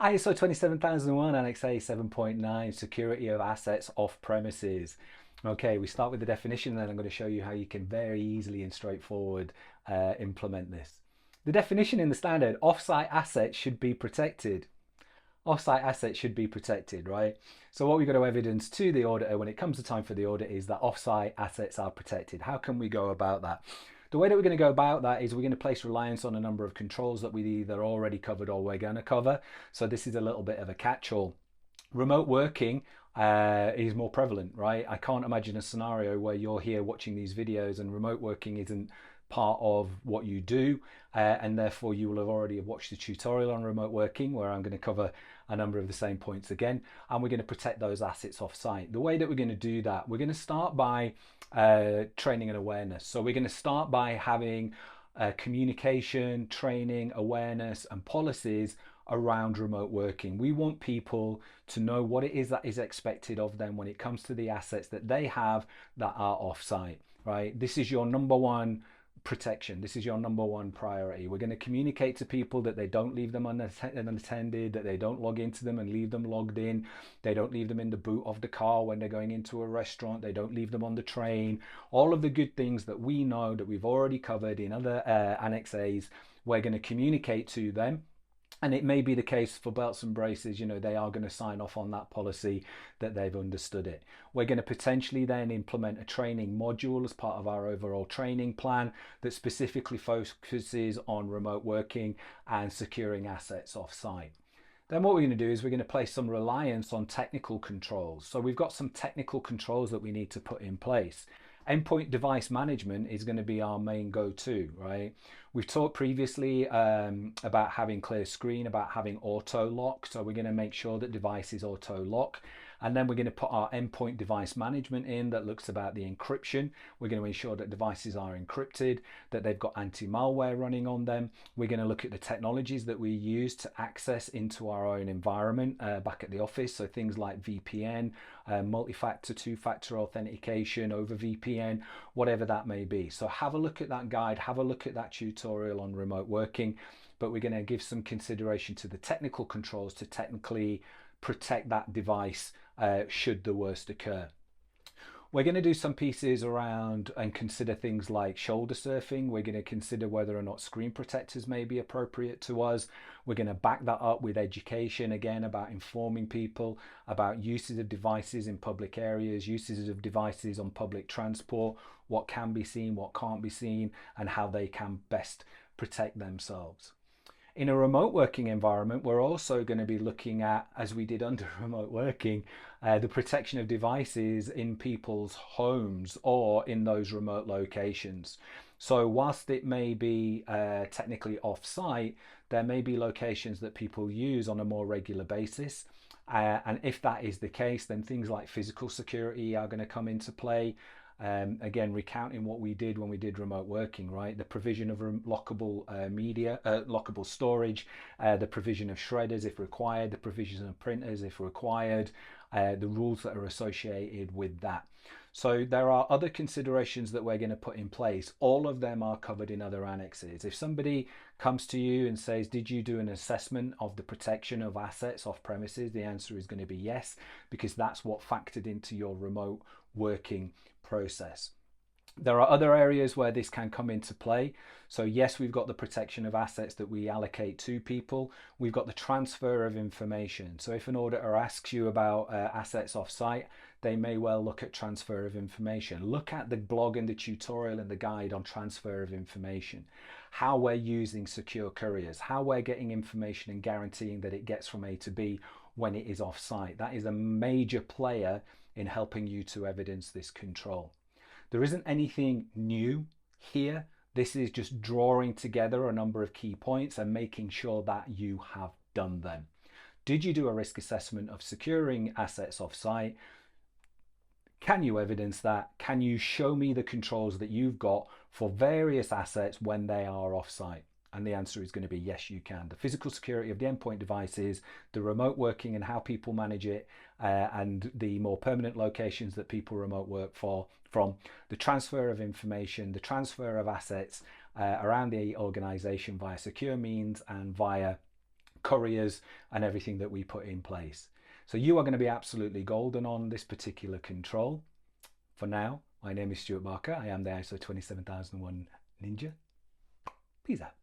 ISO 27001 Annex A 7.9 Security of Assets Off Premises. Okay, we start with the definition, and then I'm going to show you how you can very easily and straightforward implement this. The definition in the standard: off-site assets should be protected. Off-site assets should be protected, right? So what we've got to evidence to the auditor when it comes to time for the audit is that off-site assets are protected. How can we go about that? The way that we're going to go about that is we're going to place reliance on a number of controls that we either already covered or we're going to cover. So this is a little bit of a catch-all. Remote working is more prevalent, right? I can't imagine a scenario where you're here watching these videos and remote working isn't part of what you do, and therefore you will have already watched the tutorial on remote working where I'm going to cover a number of the same points again, and we're going to protect those assets off site. The way that we're going to do that, we're going to start by training and awareness. So we're going to start by having communication, training, awareness, and policies around remote working. We want people to know what it is that is expected of them when it comes to the assets that they have that are off-site, right? This is your number one protection. This is your number one priority. We're going to communicate to people that they don't leave them unattended, that they don't log into them and leave them logged in. They don't leave them in the boot of the car when they're going into a restaurant. They don't leave them on the train. All of the good things that we know that we've already covered in other Annex A's, we're going to communicate to them. And it may be the case for belts and braces, they are going to sign off on that policy that they've understood it. We're going to potentially then implement a training module as part of our overall training plan that specifically focuses on remote working and securing assets off site. Then what we're going to do is we're going to place some reliance on technical controls. So we've got some technical controls that we need to put in place. Endpoint device management is going to be our main go-to, right? We've talked previously about having clear screen, about having auto lock. So we're going to make sure that devices auto lock. And then we're going to put our endpoint device management in that looks about the encryption. We're going to ensure that devices are encrypted, that they've got anti-malware running on them. We're going to look at the technologies that we use to access into our own environment back at the office. So things like VPN, multi-factor, two-factor authentication over VPN, whatever that may be. So have a look at that guide, have a look at that tutorial on remote working, but we're going to give some consideration to the technical controls to technically protect that device should the worst occur. We're going to do some pieces around and consider things like shoulder surfing. We're going to consider whether or not screen protectors may be appropriate to us. We're going to back that up with education, again, about informing people about uses of devices in public areas, uses of devices on public transport, what can be seen, what can't be seen, and how they can best protect themselves. In a remote working environment, we're also going to be looking at, as we did under remote working, the protection of devices in people's homes or in those remote locations. So whilst it may be technically off-site, there may be locations that people use on a more regular basis. And if that is the case, then things like physical security are going to come into play. Again, recounting what we did when we did remote working, right? The provision of lockable media, lockable storage, the provision of shredders if required, the provision of printers if required, the rules that are associated with that. So there are other considerations that we're going to put in place. All of them are covered in other annexes. If somebody comes to you and says, did you do an assessment of the protection of assets off premises? The answer is going to be yes, because that's what factored into your remote working process. There are other areas where this can come into play. So yes, we've got the protection of assets that we allocate to people. We've got the transfer of information. So if an auditor asks you about assets off-site, they may well look at transfer of information. Look at the blog and the tutorial and the guide on transfer of information, how we're using secure couriers, how we're getting information and guaranteeing that it gets from A to B when it is off-site. That is a major player in helping you to evidence this control. There isn't anything new here. This is just drawing together a number of key points and making sure that you have done them. Did you do a risk assessment of securing assets off-site? Can you evidence that? Can you show me the controls that you've got for various assets when they are off-site? And the answer is going to be yes, you can. The physical security of the endpoint devices, the remote working and how people manage it, and the more permanent locations that people remote work from, the transfer of information, the transfer of assets around the organization via secure means and via couriers and everything that we put in place. So you are going to be absolutely golden on this particular control. For now, my name is Stuart Barker. I am the ISO 27001 Ninja. Peace out.